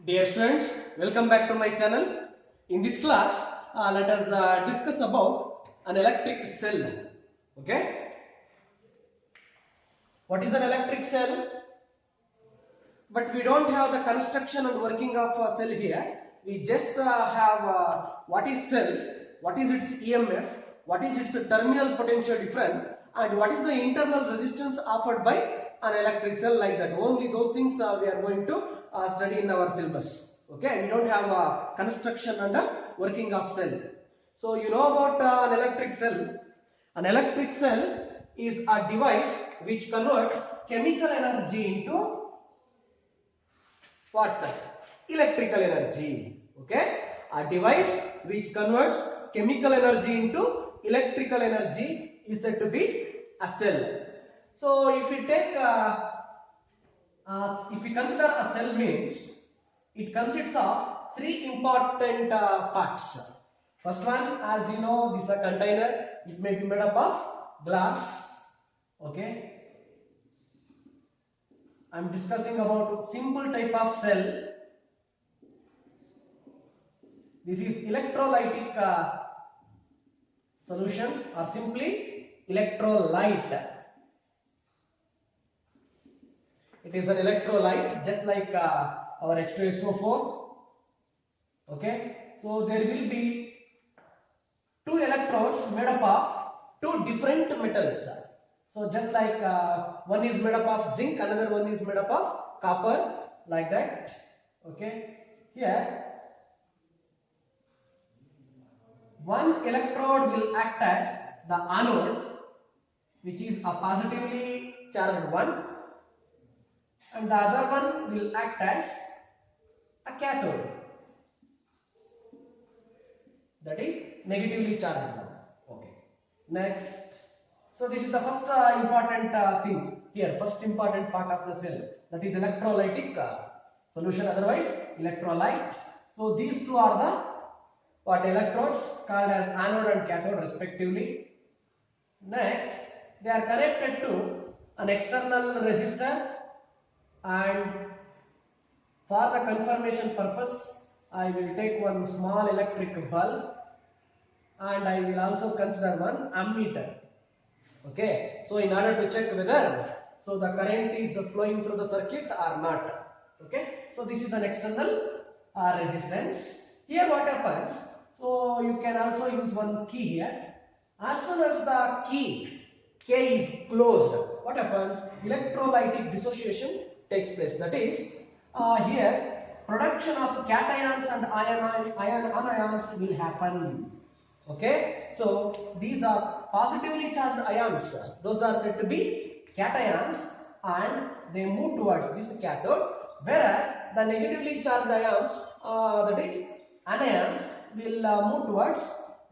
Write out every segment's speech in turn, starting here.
Dear students, welcome back to my channel. In this class, let us discuss about an electric cell. Okay, what is an electric cell? But we don't have the construction and working of a cell here. We just have what is cell, what is its EMF, what is its terminal potential difference, and what is the internal resistance offered by an electric cell, like that. Only those things we are going to study in our syllabus. Okay, we don't have construction and working of cell. So you know about an electric cell. An electric cell is a device which converts chemical energy into what? Electrical energy. Okay, a device which converts chemical energy into electrical energy is said to be a cell. So if we take if we consider a cell, means it consists of three important parts. First one, as you know, this is a container. It may be made up of glass. Okay, I am discussing about simple type of cell. This is electrolytic solution, or simply electrolyte. It is an electrolyte, just like our H2SO4. Okay, so there will be two electrodes made up of two different metals. So just like one is made up of zinc, another one is made up of copper, like that. Okay, here one electrode will act as the anode, which is a positively charged one, and the other one will act as a cathode, that is negatively charged one. Okay, next. So this is the first important thing here, first important part of the cell, that is electrolytic solution, otherwise electrolyte. So these two are the what electrodes, called as anode and cathode respectively. Next, they are connected to an external resistor, and for the confirmation purpose I will take one small electric bulb, and I will also consider one ammeter. Okay, so in order to check whether the current is flowing through the circuit or not. Okay, so this is an external resistance. Here what happens, so you can also use one key here. As soon as the key K is closed, what happens? Electrolytic dissociation takes place. That is, here production of cations and anions will happen. Okay, so these are positively charged ions. Those are said to be cations, and they move towards this cathode, whereas the negatively charged ions, that is anions, will move towards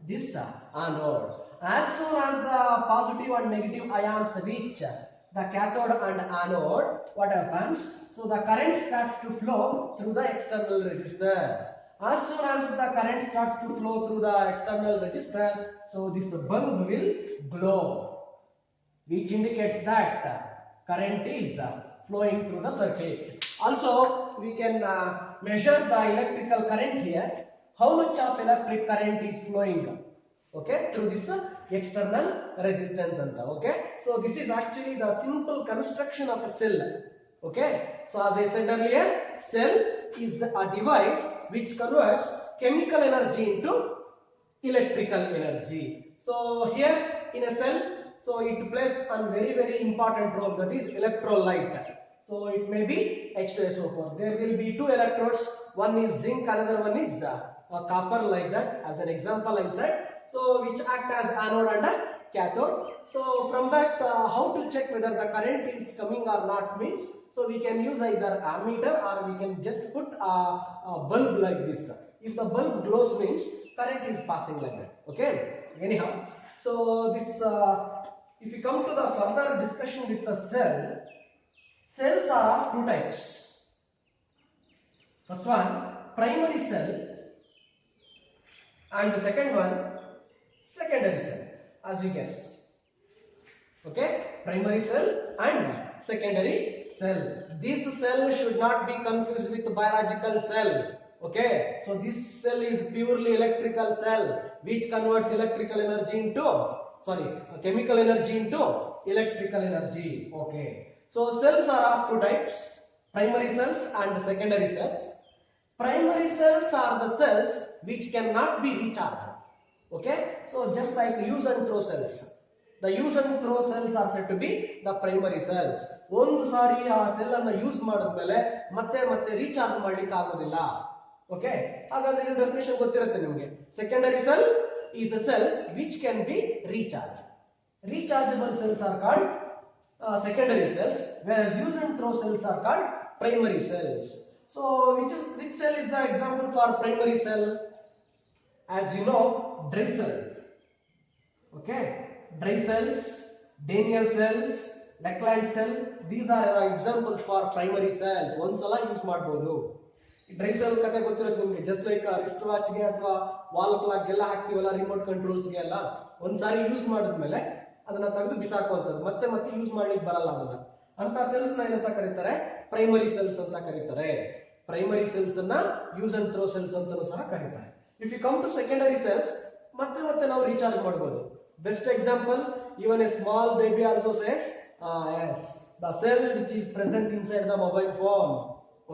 this anode. As soon as the positive and negative ions reach the cathode and anode, what happens? So the current starts to flow through the external resistor. As soon as the current starts to flow through the external resistor, so this bulb will glow, which indicates that current is flowing through the circuit. Also, we can measure the electrical current here. How much of electric current is flowing, okay, through this external resistance. Okay, so this is actually the simple construction of a cell. Okay, so as I said earlier, cell is a device which converts chemical energy into electrical energy. So here in a cell, so it plays a very important role, that is electrolyte. So it may be H2SO4. There will be two electrodes, one is zinc, another one is copper, like that. As an example I said, so which act as anode and cathode. So from that, how to check whether the current is coming or not means, so we can use either ammeter, or we can just put a bulb like this. If the bulb glows means current is passing, like that. Okay, anyhow, so this if we come to the further discussion with the cell, cells are of two types. First one, primary cell, and the second one, secondary cell, as we guess. Okay, primary cell and secondary cell. This cell should not be confused with biological cell. Okay, so this cell is purely electrical cell which converts electrical energy into chemical energy into electrical energy. Okay, so cells are of two types, primary cells and secondary cells. Primary cells are the cells which cannot be recharged. Okay, so just like use and throw cells, the use and throw cells are said to be the primary cells. ಒಂದು ಸಾರಿ ಆ cell ಅನ್ನು use ಮಾಡಿದ್ಮೇಲೆ ಮತ್ತೆ ಮತ್ತೆ recharge ಮಾಡ್ಲಿಕ್ಕೆ ಆಗೋದಿಲ್ಲ. Okay, ಹಾಗಾದ್ರೆ ಇದು ಡೆಫಿನೇಷನ್ ಗೊತ್ತಿರುತ್ತೆ ನಿಮಗೆ. Secondary cell is a cell which can be recharged. Rechargeable cells are called secondary cells, whereas use and throw cells are called primary cells. So which cell is the example for primary cell? As you know, dry cell. Okay, dry cells, Daniell cells, Lackland cell, these are the examples for primary cells. ಒಂದ್ಸಲ use ಮಾಡಬಹುದು. Dry cell ಕತೆ ಗೊತ್ತಿರುತ್ತೆ ನಿಮಗೆ. Just like wrist watch ಗೆ ಅಥವಾ wall clock ಎಲ್ಲ ಹಾಕ್ತಿವಲ್ಲ, remote controls ಗೆ ಎಲ್ಲ, ಒಂದ್ಸಾರಿ ಯೂಸ್ ಮಾಡಿದ್ಮೇಲೆ ಅದನ್ನ ತೆಗೆದು ಬಿಸಾಕುವಂಥದ್ದು, ಮತ್ತೆ ಮತ್ತೆ ಯೂಸ್ ಮಾಡ್ಲಿಕ್ಕೆ ಬರಲ್ಲ ಅದನ್ನ. ಅಂತ ಸೆಲ್ಸ್ ನ ಏನಂತ ಕರೀತಾರೆ? ಪ್ರೈಮರಿ ಸೆಲ್ಸ್ ಅಂತ ಕರೀತಾರೆ. ಪ್ರೈಮರಿ ಸೆಲ್ಸ್ ಅನ್ನ ಯೂಸ್ ಅಂಡ್ ಥ್ರೋ ಸೆಲ್ಸ್ ಅಂತಾನೂ ಸಹ ಕರೀತಾರೆ. If you come to secondary cells, ಮತ್ತೆ ಮತ್ತೆ ನಾವು ರೀಚಾರ್ಜ್ ಮಾಡಬಹುದು. Best example, even a small baby also says, yes, the cell which is present inside the mobile phone.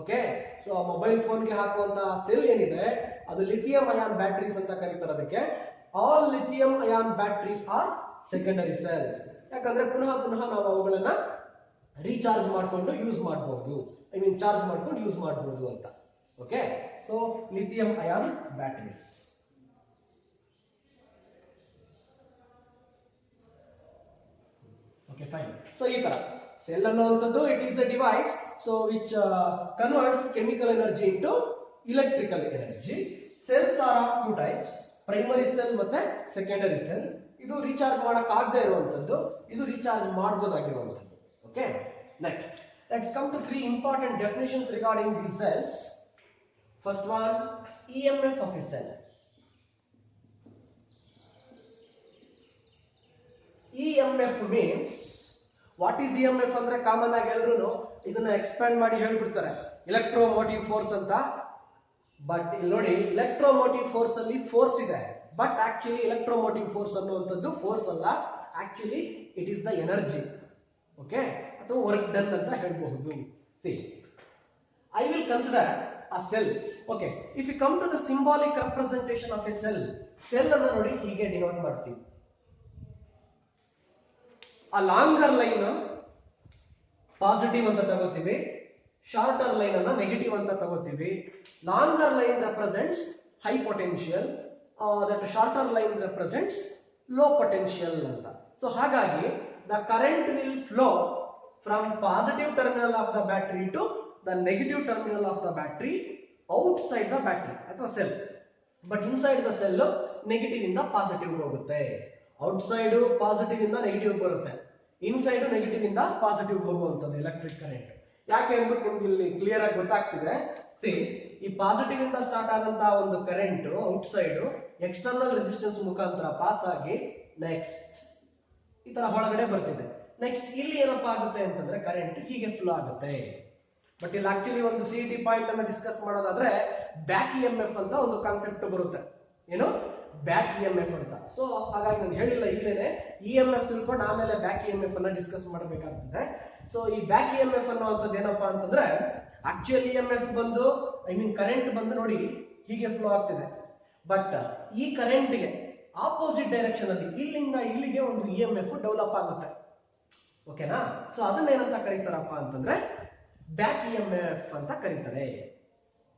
Okay, so a mobile phone ಗೆ ಹಾಕುವಂತ cell ಏನಿದೆ ಅದು lithium ion batteries ಅಂತ ಕರೀತಾರೆ. ಅದಕ್ಕೆ all lithium ion batteries are secondary cells. ಯಾಕಂದ್ರೆ ಪುನಃ ಪುನಃ ನಾವು ಅವುಗಳನ್ನ ರೀಚಾರ್ಜ್ ಮಾಡ್ಕೊಂಡು ಯೂಸ್ ಮಾಡಬಹುದು, ಚಾರ್ಜ್ ಮಾಡ್ಕೊಂಡು ಯೂಸ್ ಮಾಡಬಹುದು ಅಂತ. Okay, so lithium ion batteries. Okay, fine. So ಈ ತರ ಸೆಲ್ ಅನ್ನುವಂಥದ್ದು it is a device so which converts chemical energy into electrical energy. Cells are of two types, primary cell ಮತ್ತೆ secondary cell. ಇದು recharge ಮಾಡಕ್ ಆಗದೆ ಇರುವಂತದ್ದು, ಇದು recharge ಮಾಡಬಹುದಾಗಿರುವಂತದ್ದು. Okay, next let's come to 3 important definitions regarding these cells. First one, EMF of a cell. EMF means, what is EMF ಅಂದ್ರೆ common ಆಗಿ ಎಲ್ಲರೂ ಇದನ್ನ ಎಕ್ಸ್ಪ್ಯಾಂಡ್ ಮಾಡಿ ಹೇಳ್ಬಿಡ್ತಾರೆ, ಎಲೆಕ್ಟ್ರೋಮೋಟಿವ್ ಫೋರ್ಸ್ ಅಂತ. ಬಟ್ ಇಲ್ಲಿ ನೋಡಿ, ಎಲೆಕ್ಟ್ರೋಮೋಟಿವ್ ಫೋರ್ಸ್ ಅಲ್ಲಿ ಫೋರ್ಸ್ ಇದೆ, ಬಟ್ ಆಕ್ಚುಲಿ ಎಲೆಕ್ಟ್ರೋಮೋಟಿವ್ ಫೋರ್ಸ್ ಅನ್ನುವಂಥದ್ದು ಫೋರ್ಸ್ ಅಲ್ಲ, actually it is the energy. Okay, ಅಥವಾ ವರ್ಕ್ ಡನ್ ಅಂತ ಹೇಳ್ಬಹುದು. See, I will consider a cell. Okay, if you come to the symbolic representation of a cell, cell ಅನ್ನು ನೋಡಿ ಹೀಗೆ denote ಮಾಡ್ತೀವಿ. ಆ ಲಾಂಗರ್ ಲೈನ್ ಪಾಸಿಟಿವ್ ಅಂತ ತಗೋತೀವಿ, ಶಾರ್ಟರ್ ಲೈನ್ ಅನ್ನ ನೆಗೆಟಿವ್ ಅಂತ ತಗೋತೀವಿ. Longer line represents high potential, that shorter line represents low potential ಅಂತ. ಸೊ ಹಾಗಾಗಿ the current will flow from positive terminal of the battery to the negative terminal of the battery outside the battery ಅಥವಾ cell. But inside the cell negative ಇಂದ positive ಹೋಗುತ್ತೆ, outside positive ಇಂದ negative ಬರುತ್ತೆ, inside negative ಇಂದ positive ಹೋಗುವಂತದ್ದು electric current. ಯಾಕೆ ಅಂದ್ಬಿಟ್ಟು ನಿಮ್ಗೆ ಇಲ್ಲಿ ಕ್ಲಿಯರ್ ಆಗಿ ಗೊತ್ತಾಗ್ತಿದೆ. ಸಿ, ಈ ಪಾಸಿಟಿವ್ ಇಂದ ಸ್ಟಾರ್ಟ್ ಆದಂತಹ ಒಂದು ಕರೆಂಟ್ ಔಟ್ಸೈಡ್ ಎಕ್ಸ್ಟರ್ನಲ್ ರೆಸಿಸ್ಟೆನ್ಸ್ ಮುಖಾಂತರ ಪಾಸ್ ಆಗಿ ನೆಕ್ಸ್ಟ್ ಈ ತರ ಹೊರಗಡೆ ಬರ್ತಿದೆ. ನೆಕ್ಸ್ಟ್ ಇಲ್ಲಿ ಏನಪ್ಪಾ ಆಗುತ್ತೆ ಅಂತಂದ್ರೆ ಕರೆಂಟ್ ಹೀಗೆ ಫ್ಲೋ ಆಗುತ್ತೆ. ಬಟ್ ಇಲ್ಲಿ ಆಕ್ಚುಲಿ ಒಂದು CET ಪಾಯಿಂಟ್ ಅನ್ನ ಡಿಸ್ಕಸ್ ಮಾಡೋದಾದ್ರೆ ಬ್ಯಾಕ್ EMF ಅಂತ ಒಂದು ಕಾನ್ಸೆಪ್ಟ್ ಬರುತ್ತೆ. ಏನು? ಬ್ಯಾಕ್ EMF ಅಂತ. ಸೊ ಹಾಗಾಗಿ ನಾನು ಹೇಳಿಲ್ಲ, ಈಗಲೇ EMF ತಿಳ್ಕೊಂಡು ಆಮೇಲೆ ಬ್ಯಾಕ್ EMF ಅನ್ನ ಡಿಸ್ಕಸ್ ಮಾಡಬೇಕಾಗ್ತದೆ. ಸೊ ಈ ಬ್ಯಾಕ್ EMF ಅನ್ನುವಂಥದ್ದು ಏನಪ್ಪಾ ಅಂತಂದ್ರೆ, ಆಕ್ಚುಯಲ್ EMF ಬಂದು ಕರೆಂಟ್ ಬಂದು ನೋಡಿ ಹೀಗೆ ಫ್ಲೋ ಆಗ್ತಿದೆ, ಬಟ್ ಈ ಕರೆಂಟ್ಗೆ ಆಪೋಸಿಟ್ ಡೈರೆಕ್ಷನ್ ಅಲ್ಲಿ ಇಲ್ಲಿಂದ ಇಲ್ಲಿಗೆ ಒಂದು EMF ಡೆವಲಪ್ ಆಗುತ್ತೆ. ಓಕೆನಾ? ಸೊ ಅದನ್ನ ಏನಂತ ಕರೀತಾರಪ್ಪ ಅಂತಂದ್ರೆ ಬ್ಯಾಕ್ EMF ಅಂತ ಕರೀತಾರೆ.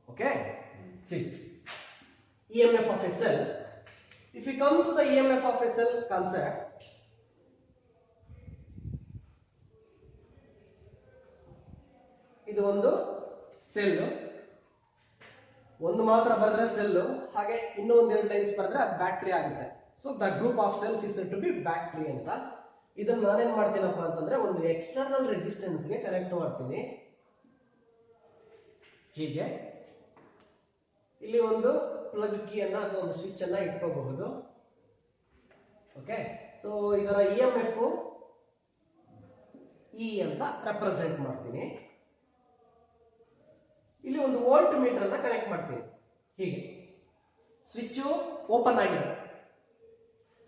Okay, C, EMF of a cell. If we come to the EMF of a cell concept, ಇದು ಒಂದು ಸೆಲ್, ಒಂದು ಮಾತ್ರ ಬರೆದ್ರೆ ಸೆಲ್, ಹಾಗೆ ಇನ್ನೂ ಒಂದೆರಡು ಲೈನ್ಸ್ ಬರೆದ್ರೆ ಅದು ಬ್ಯಾಟರಿ ಆಗುತ್ತೆ. So the group of cells is said to be battery ಅಂತ. ಇದನ್ನ ನಾನೇನ್ ಮಾಡ್ತೀನಪ್ಪ ಅಂತಂದ್ರೆ ಒಂದು ಎಕ್ಸ್ಟರ್ನಲ್ ರೆಸಿಸ್ಟೆನ್ಸ್ ಗೆ ಕನೆಕ್ಟ್ ಮಾಡ್ತೀನಿ. ಹೀಗೆ ಇಲ್ಲಿ ಒಂದು ಪ್ಲಗ್ ಕೀಯನ್ನ ಅಥವಾ ಒಂದು ಸ್ವಿಚ್ ಅನ್ನ ಇಟ್ಕೋಬಹುದು. ಓಕೆ, ಸೊ ಇದರ EMF E ಅಂತ ರೆಪ್ರೆಸೆಂಟ್ ಮಾಡ್ತೀನಿ. ಇಲ್ಲಿ ಒಂದು ವೋಲ್ಟ್ ಮೀಟರ್ ಅನ್ನ ಕನೆಕ್ಟ್ ಮಾಡ್ತೀನಿ. ಹೀಗೆ ಸ್ವಿಚ್ ಓಪನ್ ಆಗಿದೆ.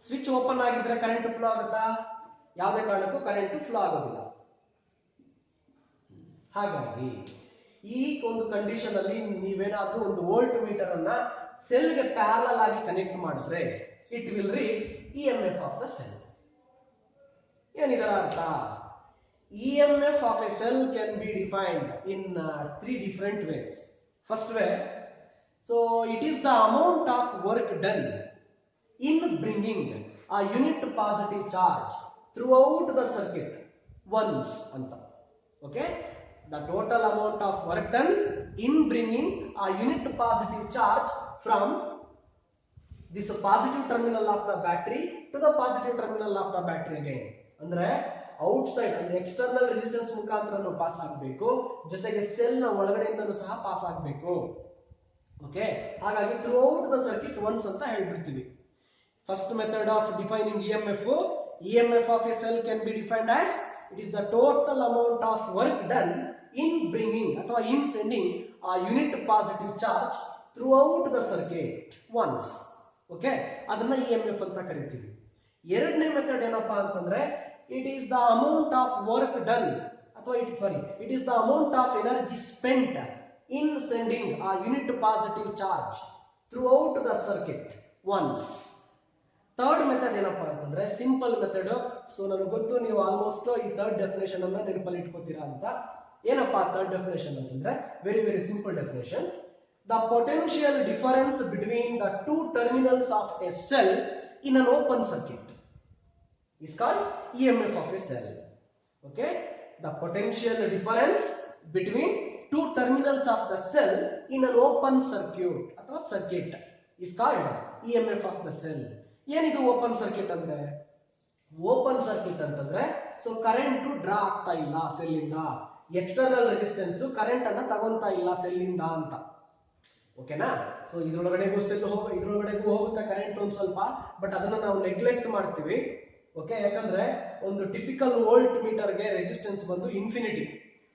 ಸ್ವಿಚ್ ಓಪನ್ ಆಗಿದ್ರೆ ಕರೆಂಟ್ ಫ್ಲೋ ಆಗುತ್ತಾ? ಯಾವುದೇ ಕಾರಣಕ್ಕೂ ಕರೆಂಟ್ ಫ್ಲೋ ಆಗೋದಿಲ್ಲ. ಹಾಗಾಗಿ ಈ ಒಂದು ಕಂಡೀಷನ್ ಅಲ್ಲಿ ನೀವೇನಾದ್ರೂ ಒಂದು ವೋಲ್ಟ್ ಮೀಟರ್ ಅನ್ನ ಸೆಲ್ಗೆ ಪ್ಯಾರಲಲ್ ಆಗಿ ಕನೆಕ್ಟ್ ಮಾಡಿದ್ರೆ it will read EMF of the cell. ಏನಿದರ ಅರ್ಥ? EMF of a cell can be defined in three different ways. First way, so it is the amount of work done in bringing a unit positive charge throughout the circuit once anta. Okay, the total amount of work done in bringing a unit positive charge from this positive terminal of the battery to the positive terminal of the battery again. ಅಂದ್ರೆ outside ಅಂದ್ರೆ external resistance ಮುಖಾಂತರ pass ಆಗಬೇಕು, ಜೊತೆಗೆ cell ನ ಒಳಗಡೆಯಿಂದನೂ ಸಹ pass ಆಗಬೇಕು. Okay, ಹಾಗಾಗಿ throughout the circuit once ಅಂತ ಹೇಳ್ಬಿಡ್ತೀವಿ. First method of defining EMF of a cell can be defined as it is the total amount of work done in bringing ಅಥವಾ in sending a unit positive charge throughout the circuit once. Okay, ಅದನ್ನ EMF ಅಂತ ಕರಿತೀವಿ. ಎರಡನೇ method ಏನಪ್ಪಾ ಅಂತಂದ್ರೆ it is the amount of work done ಅಥವಾ it is the amount of energy spent in sending a unit positive charge throughout the circuit once. Third method ಏನಪ್ಪಾ ಅಂತಂದ್ರೆ simple method. So ನನಗೆ ಗೊತ್ತು ನೀವು ಆಲ್ಮೋಸ್ಟ್ ಈ third definition ಅನ್ನ ನೆನಪಲ್ಲಿ ಇಟ್ಕೋತೀರಾ ಅಂತ. ಏನಪ್ಪಾ ಥರ್ಡ್ ಡೆಫಿನೇಷನ್ ಅಂತಂದ್ರೆ very very simple definition. The potential difference between the two terminals of a cell in an open circuit is called EMF of a cell. Okay, the potential difference between two terminals of the cell in an open circuit ಅಥವಾ circuit is called EMF of the cell. ಏನಿದು open circuit ಅಂದ್ರೆ? Open circuit ಅಂತಂದ್ರೆ so current draw ಆಗ್ತಾ ಇಲ್ಲ cell ಇಂದ, external resistance current ಅನ್ನ ತಗೊಂತಾ ಇಲ್ಲ cell ಇಂದ ಅಂತ. ಓಕೆನಾ? ಸೊ ಇದ್ರೊಳಗಡೆಗೂ ಇದ್ರೊಳಗಡೆಗೂ ಹೋಗುತ್ತೆ ಕರೆಂಟ್ ಒಂದ್ ಸ್ವಲ್ಪ, ಬಟ್ ಅದನ್ನ ನಾವು ನೆಗ್ಲೆಕ್ಟ್ ಮಾಡ್ತೀವಿ. ಓಕೆ, ಯಾಕಂದ್ರೆ ಒಂದು ಟಿಪಿಕಲ್ ವೋಲ್ಟ್ ಮೀಟರ್ಗೆ ರೆಸಿಸ್ಟೆನ್ಸ್ ಬಂದು ಇನ್ಫಿನಿಟಿ.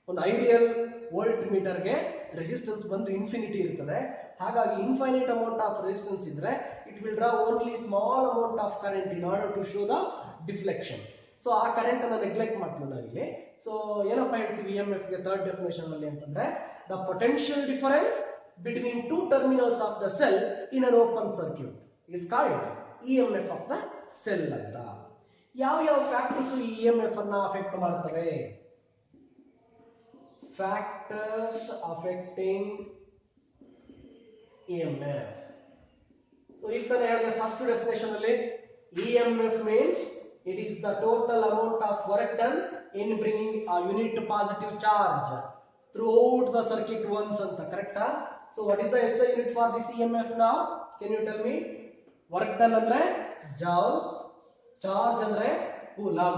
ಒಂದು ಐಡಿಯಲ್ ವೋಲ್ಟ್ ಮೀಟರ್ಗೆ ರೆಸಿಸ್ಟೆನ್ಸ್ ಬಂದು ಇನ್ಫಿನಿಟಿ ಇರ್ತದೆ. ಹಾಗಾಗಿ ಇನ್ಫೈನೈಟ್ ಅಮೌಂಟ್ ಆಫ್ ರೆಸಿಸ್ಟೆನ್ಸ್ ಇದ್ರೆ it will draw only small amount of current in order to show the deflection. So ಆ ಕರೆಂಟ್ ಅನ್ನ ನೆಗ್ಲೆಕ್ಟ್ ಮಾಡ್ತೀವಿ ನಾವಿಲ್ಲಿ. ಸೊ ಏನಪ್ಪಾ ಹೇಳ್ತೀವಿ ಇಎಂಎಫ್ ಗೆ ಥರ್ಡ್ ಡೆಫಿನೇಷನ್ ಅಲ್ಲಿ ಅಂತಂದ್ರೆ the potential difference between two terminals of the cell in an open circuit is called EMF of the cell ಅಂತ. ಯಾವ ಯಾವ ಫ್ಯಾಕ್ಟರ್ಸ್ ಈ ಇಎಂಎಫ್ ಅನ್ನ ಅಫೆಕ್ಟ್ ಮಾಡ್ತವೆ? Factors affecting EMF. ಸೊ ಈಗ ತಾನೇ ಹೇಳಿದೆ ಫಸ್ಟ್ ಡೆಫಿನೇಷನ್ ಅಲ್ಲಿ EMF means it is the total amount of work done in bringing a unit positive charge throughout the circuit once ಅಂತ. ಕರೆಕ್ಟಾ? So what is the SI unit for this EMF now? Can you tell me? Work done ಅಂದ್ರೆ joule, charge ಅಂದ್ರೆ coulomb.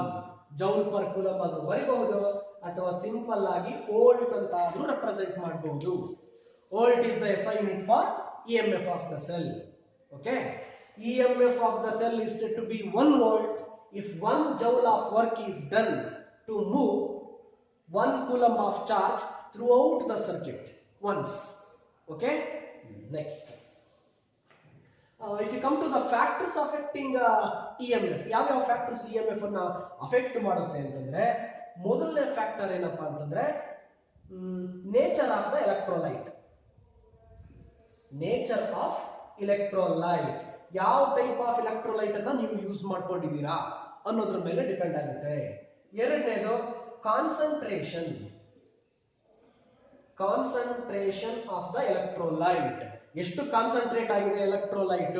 Joule per ಕೂಲಂ ಅದು ಬರೀಬಹುದು, ಅಥವಾ simple ಆಗಿ volt ಅಂತ ಆದ್ರೂ represent ಮಾಡಬಹುದು. Volt is the SI unit for EMF of the cell. Okay, EMF of the cell is said to be 1 volt if 1 joule of work is done to move 1 coulomb of charge throughout the circuit once. Okay, next. If you come to the factors affecting EMF, ಯಾವ factors EMF ಅನ್ನ affect ಮಾಡುತ್ತೆ ಅಂತಂದ್ರೆ ಮೊದಲನೇ factor ಏನಪ್ಪಾ ಅಂತಂದ್ರೆ nature of the electrolyte. Nature of electrolyte, ಯಾವ type of electrolyte ಅನ್ನ ನೀವು ಯೂಸ್ ಮಾಡ್ಕೊಂಡಿದ್ದೀರಾ ಅನ್ನೋದ್ರ ಮೇಲೆ ಡಿಪೆಂಡ್ ಆಗುತ್ತೆ. ಎರಡನೇದು ಕಾನ್ಸಂಟ್ರೇಷನ್ ಆಫ್ ದ ಎಲೆಕ್ಟ್ರೋಲೈಟ್. ಎಷ್ಟು ಕಾನ್ಸಂಟ್ರೇಟ್ ಆಗಿದೆ ಎಲೆಕ್ಟ್ರೋಲೈಟ್.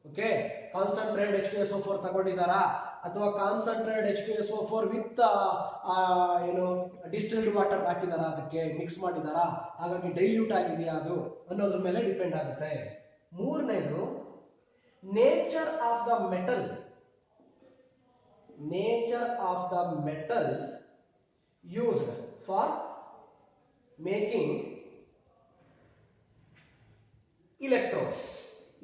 ಓಕೆ, ಕಾನ್ಸಂಟ್ರೇಟ್ H2SO4 ತಗೊಂಡಿದ್ದಾರಾ ಅಥವಾ concentrate H2SO4 with distilled water ಹಾಕಿದಾರಾ, ಅದಕ್ಕೆ ಮಿಕ್ಸ್ ಮಾಡಿದಾರಾ, ಹಾಗಾಗಿ ಡೈಲ್ಯೂಟ್ ಆಗಿದೆಯಾ ಅದು ಅನ್ನೋದ್ರ ಮೇಲೆ ಡಿಪೆಂಡ್ ಆಗುತ್ತೆ. ಮೂರನೇದು nature of the metal. Used for making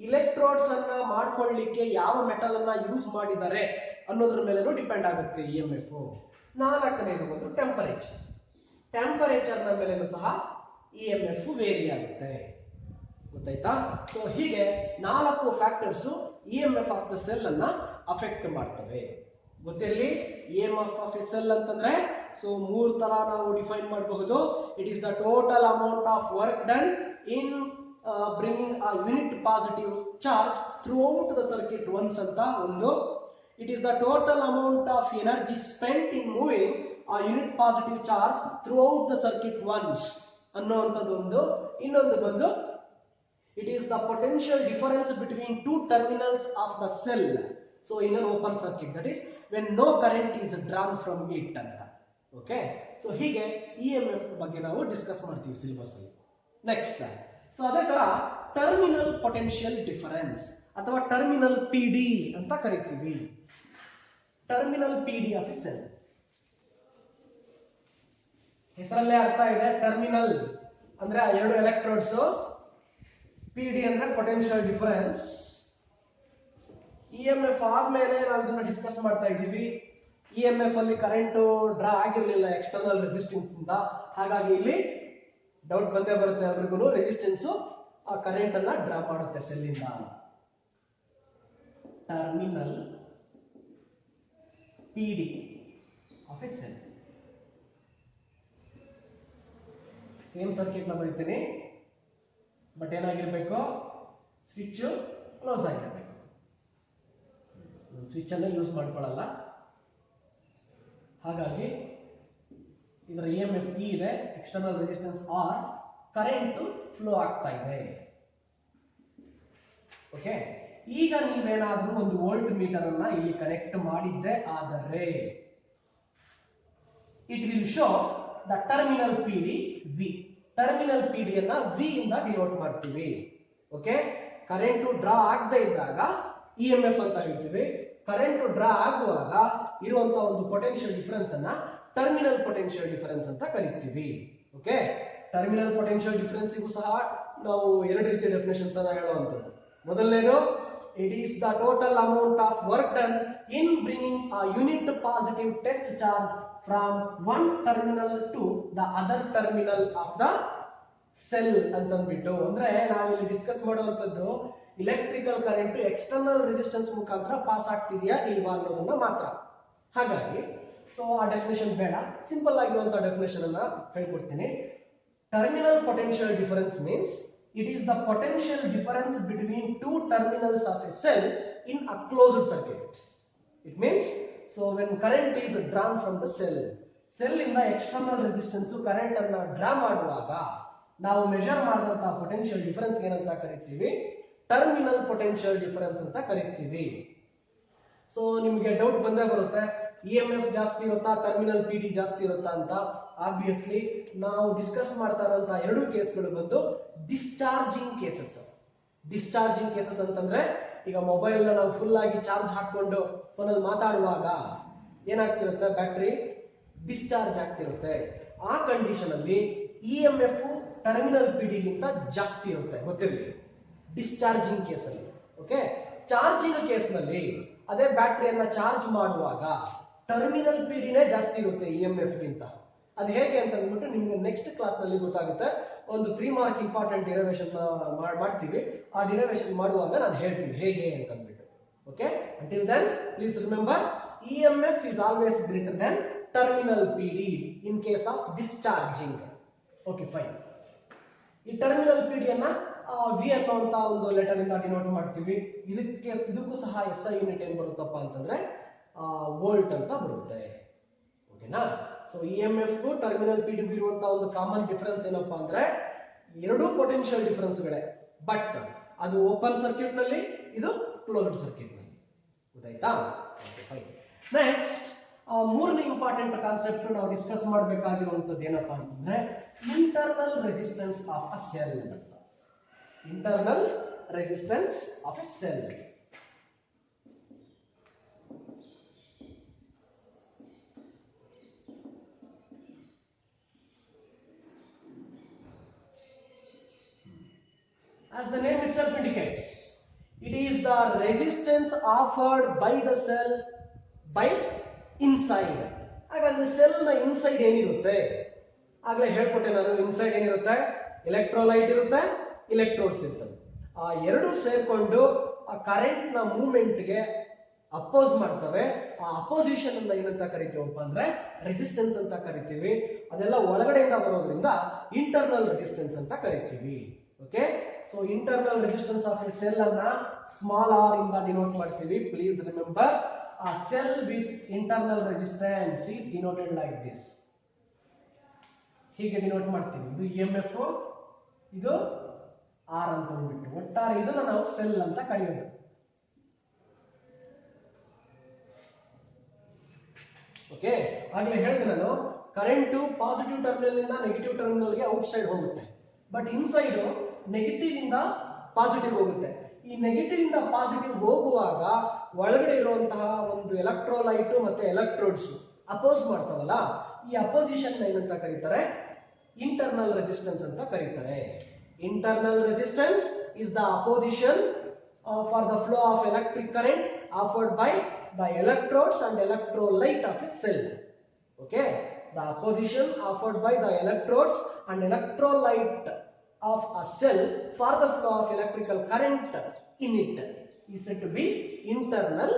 electrodes ಅನ್ನ ಮಾಡ್ಕೊಳ್ಳಿಕ್ಕೆ ಯಾವ ಮೆಟಲ್ ಅನ್ನ ಯೂಸ್ ಮಾಡಿದ್ದಾರೆ ಅನ್ನೋದ್ರ ಮೇಲೆನೂ ಡಿಪೆಂಡ್ ಆಗುತ್ತೆ ಇಎಂಎಫ್. ನಾಲ್ಕನೇದು ಒಂದು ಟೆಂಪರೇಚರ್ ನ ಮೇಲೆನೂ ಸಹ EMF ವೇರಿ ಆಗುತ್ತೆ. ಗೊತ್ತಾಯ್ತಾ? ಸೊ ಹೀಗೆ 4 factors EMF of the cell ಅನ್ನ ಅಫೆಕ್ಟ್ ಮಾಡ್ತವೆ. ಗೊತ್ತಿರಲಿ EMF ಆಫ್ ಎ ಸೆಲ್ ಅಂತಂದ್ರೆ ಸೊ 3 ತರ ನಾವು ಡಿಫೈನ್ ಮಾಡಬಹುದು. It is the total amount of work done in bringing a unit positive charge throughout the circuit once ಅಂತ ಒಂದು. It is the total amount of energy spent in moving a unit positive charge throughout the circuit once ಅನ್ನುವಂಥದ್ದು ಒಂದು. ಇನ್ನೊಂದು ಬಂದು it is the potential difference between two terminals of the cell, so in an open circuit, that is when no current is drawn from it ಅಂತ. Okay, so ಹೀಗೆ EMF ಬಗ್ಗೆ ನಾವು discuss ಮಾಡ್ತೀವಿ syllabus ಅಲ್ಲಿ. ನೆಕ್ಸ್ಟ್, ಸೊ ಅದೇ ತರ terminal potential difference ಅಥವಾ terminal PD ಅಂತ ಕರಿತೀವಿ. Terminal PD of a cell ಹೆಸರಲ್ಲೇ ಅರ್ಥ ಇದೆ. ಟರ್ಮಿನಲ್ ಅಂದ್ರೆ ಎರಡು ಎಲೆಕ್ಟ್ರೋಡ್ಸ್, PD ಅಂದ್ರೆ ಪೊಟೆನ್ಷಿಯಲ್ ಡಿಫರೆನ್ಸ್. EMF ಆದ್ಮೇಲೆ ನಾವು ಇದನ್ನ ಡಿಸ್ಕಸ್ ಮಾಡ್ತಾ ಇದ್ದೀವಿ. EMF ಅಲ್ಲಿ ಕರೆಂಟ್ ಡ್ರಾ ಆಗಿರಲಿಲ್ಲ ಎಕ್ಸ್ಟರ್ನಲ್ ರೆಸಿಸ್ಟೆನ್ಸ್ ಇಂದ, ಹಾಗಾಗಿ ಇಲ್ಲಿ ಡೌಟ್ ಬಂದೇ ಬರುತ್ತೆ ಎಲ್ರಿಗೂ. ರೆಸಿಸ್ಟೆನ್ಸ್ ಆ ಕರೆಂಟ್ ಅನ್ನ ಡ್ರಾ ಮಾಡುತ್ತೆ ಸೆಲ್ ಇಂದ. Terminal PD of a cell. Same circuit ನ ಬರೀತೀನಿ, ಬಟ್ ಏನಾಗಿರ್ಬೇಕು, ಸ್ವಿಚ್ ಕ್ಲೋಸ್ ಆಗಿರ್ಬೇಕು. ಸ್ವಿಚ್ ಅನ್ನ ಯೂಸ್ ಮಾಡ್ಕೊಳ್ಳಲ್ಲ, ಹಾಗಾಗಿ ಇದರ EMF E ಇದೆ, external resistance R, current flow ಆಗ್ತಾ ಇದೆ. ಓಕೆ, ಈಗ ನೀವೇನಾದ್ರೂ ಒಂದು ವೋಲ್ಟ್ ಮೀಟರ್ ಅನ್ನ ಇಲ್ಲಿ ಕನೆಕ್ಟ್ ಮಾಡಿದ್ದೆ ಆದರೆ it will show the terminal PD V. Terminal PD ಅನ್ನ V ಇಂದ ಡಿನೋಟ್ ಮಾಡ್ತೀವಿ. ಓಕೆ, ಕರೆಂಟ್ ಡ್ರಾ ಆಗದೆ ಇದ್ದಾಗ EMF ಅಂತ ಹೇಳ್ತೀವಿ. ಕರೆಂಟ್ ಡ್ರಾ ಆಗುವಾಗ ಇರುವಂತ ಒಂದು ಪೊಟೆನ್ಷಿಯಲ್ ಡಿಫರೆನ್ಸ್ ಅನ್ನ ಟರ್ಮಿನಲ್ ಪೊಟೆನ್ಷಿಯಲ್ ಡಿಫರೆನ್ಸ್ ಅಂತ ಕರಿತೀವಿ. ಓಕೆ, ಟರ್ಮಿನಲ್ ಪೊಟೆನ್ಷಿಯಲ್ ಡಿಫರೆನ್ಸ್ಗೂ ಸಹ ನಾವು ಎರಡು ರೀತಿಯ ಡೆಫಿನೇಷನ್ಸ್ ಅನ್ನ ಹೇಳುವಂತದ್ದು. ಮೊದಲನೇದು, it is the total amount of work done in bringing a unit positive test charge from one terminal to the other terminal of the cell ಅಂತಂದ್ಬಿಟ್ಟು. ಅಂದ್ರೆ ನಾವಿಲ್ಲಿ ಡಿಸ್ಕಸ್ ಮಾಡುವಂತದ್ದು ಇಲೆಕ್ಟ್ರಿಕಲ್ ಕರೆಂಟ್ ಎಕ್ಸ್ಟರ್ನಲ್ ರೆಸಿಸ್ಟೆನ್ಸ್ ಮುಖಾಂತರ pass ಆಗ್ತಿದೆಯಾ ಇಲ್ವಾ ಅನ್ನೋದನ್ನ ಮಾತ್ರ. ಹಾಗಾಗಿ ಸೊ ಆ ಡೆಫಿನೇಷನ್ ಬೇಡ, ಸಿಂಪಲ್ ಆಗಿರುವಂತಹ ಡೆಫಿನೇಷನ್ ಅನ್ನ ಹೇಳ್ಕೊಡ್ತೀನಿ. Terminal potential difference means it is the potential difference between two terminals of a cell in a closed circuit. It means so when current is drawn from the cell, cell ಇಂದ external resistance current ಅನ್ನ draw ಮಾಡುವಾಗ ನಾವು measure ಮಾಡಿದಂತಹ potential difference ಏನಂತ ಕರಿತೀವಿ, terminal potential difference ಅಂತ ಕರಿತೀವಿ. So ನಿಮಗೆ ಡೌಟ್ ಬಂದೇ ಬರುತ್ತೆ, EMF ಜಾಸ್ತಿ ಇರುತ್ತಾ ಟರ್ಮಿನಲ್ PD ಜಾಸ್ತಿ ಇರುತ್ತಾ ಅಂತ. ಆಬ್ವಿಯಸ್ಲಿ ನಾವು ಡಿಸ್ಕಸ್ ಮಾಡ್ತಾ ಇರುವಂತಹ ಎರಡು ಕೇಸ್ಗಳು ಬಂದು ಡಿಸ್ಚಾರ್ಜಿಂಗ್ ಕೇಸಸ್. ಡಿಸ್ಚಾರ್ಜಿಂಗ್ ಕೇಸಸ್ ಅಂತಂದ್ರೆ ಈಗ ಮೊಬೈಲ್ ನ ನಾವು ಫುಲ್ ಆಗಿ ಚಾರ್ಜ್ ಹಾಕೊಂಡು ಫೋನಲ್ಲಿ ಮಾತಾಡುವಾಗ ಏನಾಗ್ತಿರುತ್ತೆ, ಬ್ಯಾಟ್ರಿ ಡಿಸ್ಚಾರ್ಜ್ ಆಗ್ತಿರುತ್ತೆ. ಆ ಕಂಡೀಷನ್ ಅಲ್ಲಿ EMF ಟರ್ಮಿನಲ್ PD ಗಿಂತ ಜಾಸ್ತಿ ಇರುತ್ತೆ, ಗೊತ್ತಿರಲಿ, ಡಿಸ್ಚಾರ್ಜಿಂಗ್ ಕೇಸಲ್ಲಿ. ಓಕೆ, ಚಾರ್ಜಿಂಗ್ ಕೇಸ್ನಲ್ಲಿ ಅದೇ ಬ್ಯಾಟ್ರಿಯನ್ನ ಚಾರ್ಜ್ ಮಾಡುವಾಗ ಟರ್ಮಿನಲ್ PD ಜಾಸ್ತಿ ಇರುತ್ತೆ EMF ಗಿಂತ. ಅದು ಹೇಗೆ ಅಂತ ಅಂದ್ಬಿಟ್ಟು ನಿಮ್ಗೆ ನೆಕ್ಸ್ಟ್ ಕ್ಲಾಸ್ ನಲ್ಲಿ ಗೊತ್ತಾಗುತ್ತೆ. ಒಂದು 3 ಮಾರ್ಕ್ ಇಂಪಾರ್ಟೆಂಟ್ ಡಿರೈವೇಶನ್ ಮಾಡ್ತೀವಿ. ಆ ಡಿರೈವೇಶನ್ ಮಾಡುವಾಗ ನಾನು ಹೇಳ್ತೀನಿ ಹೇಗೆ ಅಂತ ಅಂದ್ಬಿಟ್ಟು. Okay, until then please remember EMF is always greater than terminal PD in case of discharging. Okay, fine. ಈ ಟರ್ಮಿನಲ್ PD ಅನ್ನ V ಅನ್ನುವಂತ ಒಂದು ಲೆಟರ್ ಇಂದ ಡಿನೋಟ್ ಮಾಡ್ತೀವಿ. ಇದಕ್ಕೂ ಸಹ SI ಯೂನಿಟ್ ಏನ್ ಬರುತ್ತಪ್ಪ ಅಂತಂದ್ರೆ ವೋಲ್ಟ್ ಅಂತ ಬರುತ್ತೆ. ಓಕೆನಾ? ಸೊ EMF ಗೂ ಟರ್ಮಿನಲ್ PD ಗೂ ಇರುವಂತ ಒಂದು ಕಾಮನ್ ಡಿಫರೆನ್ಸ್ ಏನಪ್ಪಾ ಅಂದ್ರೆ ಎರಡೂ ಪೊಟೆನ್ಷಿಯಲ್ ಡಿಫರೆನ್ಸ್ಗಳೇ, ಬಟ್ ಅದು ಓಪನ್ ಸರ್ಕ್ಯೂಟ್ ನಲ್ಲಿ, ಇದು ಕ್ಲೋಸ್ಡ್ ಸರ್ಕ್ಯೂಟ್ ನಲ್ಲಿ. ಗೊತ್ತಾಯ್ತಾ? Okay, fine. ನೆಕ್ಸ್ಟ್, ಮೂರನೇ ಇಂಪಾರ್ಟೆಂಟ್ ಕಾನ್ಸೆಪ್ಟ್ ನಾವು ಡಿಸ್ಕಸ್ ಮಾಡಬೇಕಾಗಿರುವಂತದ್ದು ಏನಪ್ಪಾ ಅಂತಂದ್ರೆ internal resistance of a cell. Internal resistance of a cell. As the name itself indicates, it is the resistance offered by the cell by inside. ಹಾಗಾದ್ರೆ cell ನ inside ಏನಿರುತ್ತೆ ಆಗ್ಲೇ ಹೇಳ್ಕೊಟ್ಟೆ ನಾನು, inside ಏನಿರುತ್ತೆ, electrolyte ಇರುತ್ತೆ, ಇಲೆಕ್ಟ್ರೋಡ್ಸ್ ಇರ್ತವೆ. ಆ ಎರಡು ಸೇರ್ಕೊಂಡು ಆ ಕರೆಂಟ್ ನ ಮೂವ್ಮೆಂಟ್ ಗೆ ಅಪೋಸ್ ಮಾಡ್ತವೆ. ಆ ಅಪೋಸಿಷನ್ ಅನ್ನ ಏನಂತ ಕರಿತೀವಪ್ಪ ಅಂದ್ರೆ ರೆಸಿಸ್ಟೆನ್ಸ್ ಅಂತ ಕರಿತೀವಿ. ಅದೆಲ್ಲ ಒಳಗಡೆಯಿಂದ ಬರೋದ್ರಿಂದ ಇಂಟರ್ನಲ್ ರೆಸಿಸ್ಟೆನ್ಸ್ ಅಂತ ಕರಿತೀವಿ. Okay, so internal resistance of a cell ಅನ್ನ ಸ್ಮಾಲ್ ಆರ್ ಇಂದ ಡಿನೋಟ್ ಮಾಡ್ತೀವಿ. Please remember, a cell with internal resistance is denoted like this. ಹೀಗೆ ಡಿನೋಟ್ ಮಾಡ್ತೀವಿ. ಇದು EMF, ಇದು R ಅಂತ ಅಂದ್ಬಿಟ್ಟು ಒಟ್ಟಾರೆ ಇದನ್ನ ನಾವು ಸೆಲ್ ಅಂತ ಕರೆಯೋದು. ಓಕೆ, ಆಗ್ಲೇ ಹೇಳಿದೆ ನಾನು, ಕರೆಂಟು ಪಾಸಿಟಿವ್ ಟರ್ಮಿನಲ್ ಇಂದ ನೆಗೆಟಿವ್ ಟರ್ಮಿನಲ್ ಗೆ ಔಟ್ ಸೈಡ್ ಹೋಗುತ್ತೆ. ಬಟ್ ಇನ್ಸೈಡ್ ನೆಗೆಟಿವ್ ಇಂದ ಪಾಸಿಟಿವ್ ಹೋಗುತ್ತೆ. ಈ ನೆಗೆಟಿವ್ ಇಂದ ಪಾಸಿಟಿವ್ ಹೋಗುವಾಗ ಒಳಗಡೆ ಇರುವಂತಹ ಒಂದು ಎಲೆಕ್ಟ್ರೋಲೈಟ್ ಮತ್ತೆ ಎಲೆಕ್ಟ್ರೋಡ್ಸ್ ಅಪೋಸ್ ಮಾಡ್ತಾವಲ್ಲ, ಈ ಅಪೋಸಿಷನ್ ಏನಂತ ಕರೀತಾರೆ, ಇಂಟರ್ನಲ್ ರೆಸಿಸ್ಟೆನ್ಸ್ ಅಂತ ಕರೀತಾರೆ. Internal resistance is the opposition for the flow of electric current offered by the electrodes and electrolyte of a cell. Okay, the opposition offered by the electrodes and electrolyte of a cell for the flow of electrical current in it is said to be internal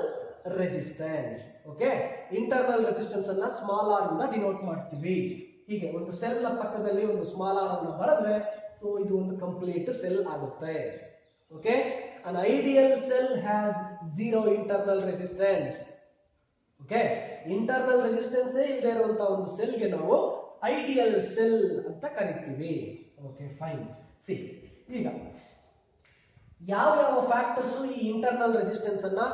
resistance. Okay, internal resistance ಅನ್ನ small r ಇಂದ denote ಮಾಡ್ತೀವಿ. ಹೀಗೆ ಒಂದು cell ನ ಪಕ್ಕದಲ್ಲಿ ಒಂದು small r ಅನ್ನು ಬರೆದ್ರೆ ಸೊ ಇದು ಒಂದು ಕಂಪ್ಲೀಟ್ ಸೆಲ್ ಆಗುತ್ತೆ. Okay, an ideal cell has zero internal resistance. Okay, internal resistance ಇಲ್ಲದೆ ಇರುವಂತ ಒಂದು ಸೆಲ್ ಗೆ ನಾವು ಐಡಿಯಲ್ ಸೆಲ್ ಅಂತ ಕರಿತೀವಿ. Okay, fine. ಸಿ, ಈಗ ಯಾವ ಯಾವ ಫ್ಯಾಕ್ಟರ್ಸ್ ಈ ಇಂಟರ್ನಲ್ ರೆಸಿಸ್ಟೆನ್ಸ್ ಅನ್ನ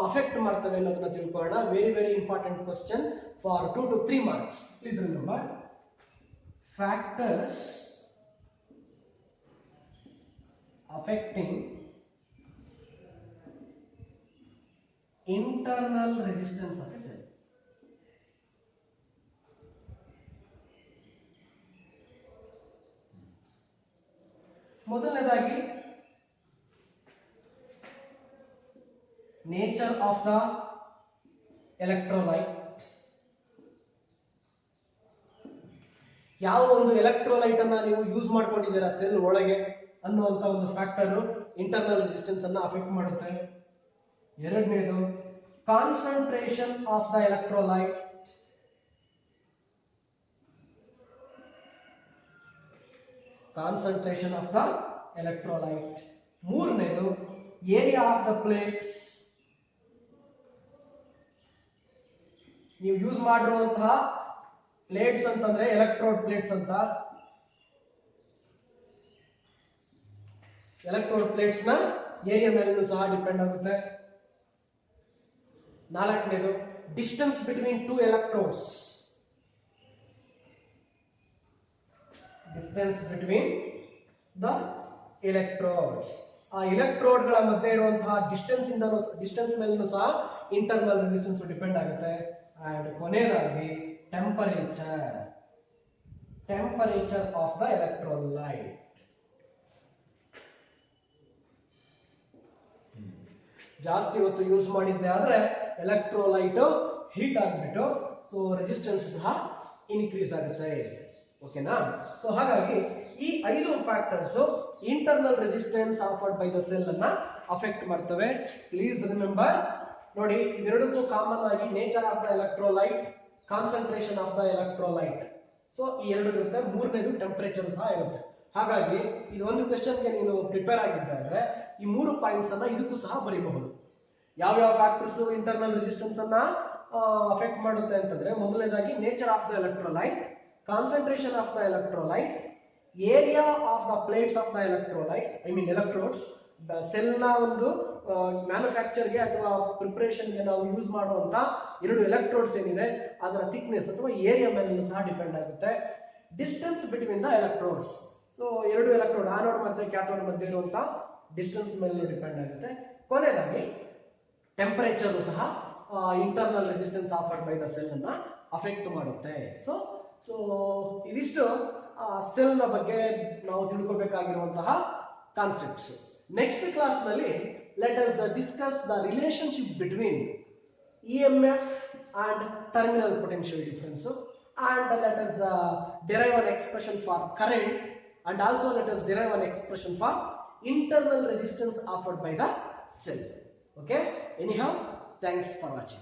ಅಫೆಕ್ಟ್ ಮಾಡ್ತವೆ ಅನ್ನೋದನ್ನ ತಿಳ್ಕೊಳ್ಳೋಣ. Very very important question for 2 to 3 marks. Please remember, factors affecting internal resistance of a cell. ಮೊದಲನೇದಾಗಿ ನೇಚರ್ ಆಫ್ ದ ಎಲೆಕ್ಟ್ರೋಲೈಟ್. ಯಾವ ಒಂದು ಎಲೆಕ್ಟ್ರೋಲೈಟ್ ಅನ್ನ ನೀವು ಯೂಸ್ ಮಾಡ್ಕೊಂಡಿದ್ದೀರಾ ಸೆಲ್ ಒಳಗೆ ಅನ್ನುವಂತ ಒಂದು ಫ್ಯಾಕ್ಟರ್ ಇಂಟರ್ನಲ್ ರೆಸಿಸ್ಟೆನ್ಸ್ ಅನ್ನ ಅಫೆಕ್ಟ್ ಮಾಡುತ್ತೆ. ಎರಡನೇದು concentration of the electrolyte. Concentration of the electrolyte. ಮೂರನೇದು ಏರಿಯಾ ಆಫ್ ದ ಪ್ಲೇಟ್ಸ್. ನೀವು ಯೂಸ್ ಮಾಡಿರುವಂತಹ ಪ್ಲೇಟ್ಸ್ ಅಂತಂದ್ರೆ ಎಲೆಕ್ಟ್ರೋಡ್ ಪ್ಲೇಟ್ಸ್ ಅಂತ. ಎಲೆಕ್ಟ್ರೋಡ್ ಪ್ಲೇಟ್ಸ್ ನ ಏರಿಯಾ ಮೇಲೂ ಸಹ ಡಿಪೆಂಡ್ ಆಗುತ್ತೆ. ನಾಲ್ಕನೇದು distance between two electrodes. Distance between the electrodes. ಆ ಎಲೆಕ್ಟ್ರೋಡ್ ಗಳ ಮಧ್ಯೆ ಇರುವಂತಹ ಡಿಸ್ಟೆನ್ಸ್ ಮೇಲೂ ಸಹ ಇಂಟರ್ನಲ್ ರೆಸಿಸ್ಟೆನ್ಸ್ ಡಿಪೆಂಡ್ ಆಗುತ್ತೆ. ಅಂಡ್ ಕೊನೆಯದಾಗಿ ಟೆಂಪರೇಚರ್ ಆಫ್ ದ ಎಲೆಕ್ಟ್ರೋಲೈಟ್. ಜಾಸ್ತಿ ಹೊತ್ತು ಯೂಸ್ ಮಾಡಿದ್ದೆ ಆದ್ರೆ ಎಲೆಕ್ಟ್ರೋಲೈಟ್ ಹೀಟ್ ಆಗಿಬಿಟ್ಟು ಸೊ ರೆಸಿಸ್ಟೆನ್ಸ್ ಸಹ ಇನ್ಕ್ರೀಸ್ ಆಗುತ್ತೆ. ಓಕೆನಾ? ಸೊ ಹಾಗಾಗಿ ಈ 5 factors internal resistance offered by the cell ಅನ್ನ ಅಫೆಕ್ಟ್ ಮಾಡ್ತವೆ. ಪ್ಲೀಸ್ ರಿಮೆಂಬರ್, ನೋಡಿ ಇವೆರಡಕ್ಕೂ ಕಾಮನ್ ಆಗಿ nature of the electrolyte, concentration of the electrolyte, so ಈ ಎರಡು ಇರುತ್ತೆ. ಮೂರನೇದು ಟೆಂಪರೇಚರ್ ಸಹ ಇರುತ್ತೆ. ಹಾಗಾಗಿ ಇದು ಒಂದು ಕ್ವೆಶ್ಚನ್ಗೆ ನೀನು ಪ್ರಿಪೇರ್ ಆಗಿದ್ದೆ ಅಂದ್ರೆ ಈ 3 ಪಾಯಿಂಟ್ಸ್ ಅನ್ನ ಇದಕ್ಕೂ ಸಹ ಬರೀಬಹುದು. ಯಾವ ಫ್ಯಾಕ್ಟರ್ಸ್ ಇಂಟರ್ನಲ್ ರೆಸಿಸ್ಟೆನ್ಸ್ ಅನ್ನ ಅಫೆಕ್ಟ್ ಮಾಡುತ್ತೆ ಅಂತಂದ್ರೆ, ಮೊದಲನೇದಾಗಿ nature of the electrolyte, concentration of the electrolyte, area of the plates of the electrolyte, I mean electrodes. Cell ನ ಒಂದು ಮ್ಯಾನುಫ್ಯಾಕ್ಚರ್ ಗೆ ಅಥವಾ ಪ್ರಿಪರೇಷನ್ ಗೆ ನಾವು ಯೂಸ್ ಮಾಡುವಂತ 2 ಎಲೆಕ್ಟ್ರೋಡ್ಸ್ ಏನಿದೆ ಅದರ ಥಿಕ್ನೆಸ್ ಅಥವಾ ಏರಿಯಾ ಮೇಲೆ ಸಹ ಡಿಪೆಂಡ್ ಆಗುತ್ತೆ. Distance between the electrodes, so 2 electrode anode ಮತ್ತೆ ಕ್ಯಾಥೋಡ್ ಮಧ್ಯೆ ಇರುವಂತ ಡಿಸ್ಟೆನ್ಸ್ ಮೇಲೆ ಡಿಪೆಂಡ್ ಆಗುತ್ತೆ. ಕೊನೆಯದಾಗಿ ಟೆಂಪರೇಚರ್ ಸಹ internal resistance offered by the cell ಅನ್ನ ಅಫೆಕ್ಟ್ ಮಾಡುತ್ತೆ. ಸೊ ಇದಿಷ್ಟು ಸೆಲ್ ನ ಬಗ್ಗೆ ನಾವು ತಿಳ್ಕೋಬೇಕಾಗಿರುವಂತಹ ಕಾನ್ಸೆಪ್ಟ್ಸ್. ನೆಕ್ಸ್ಟ್ ಕ್ಲಾಸ್ ನಲ್ಲಿ let us discuss the relationship between EMF and terminal potential difference. and let us derive an expression for current, and also let us derive an expression for internal resistance offered by the cell. Okay, anyhow, thanks for watching.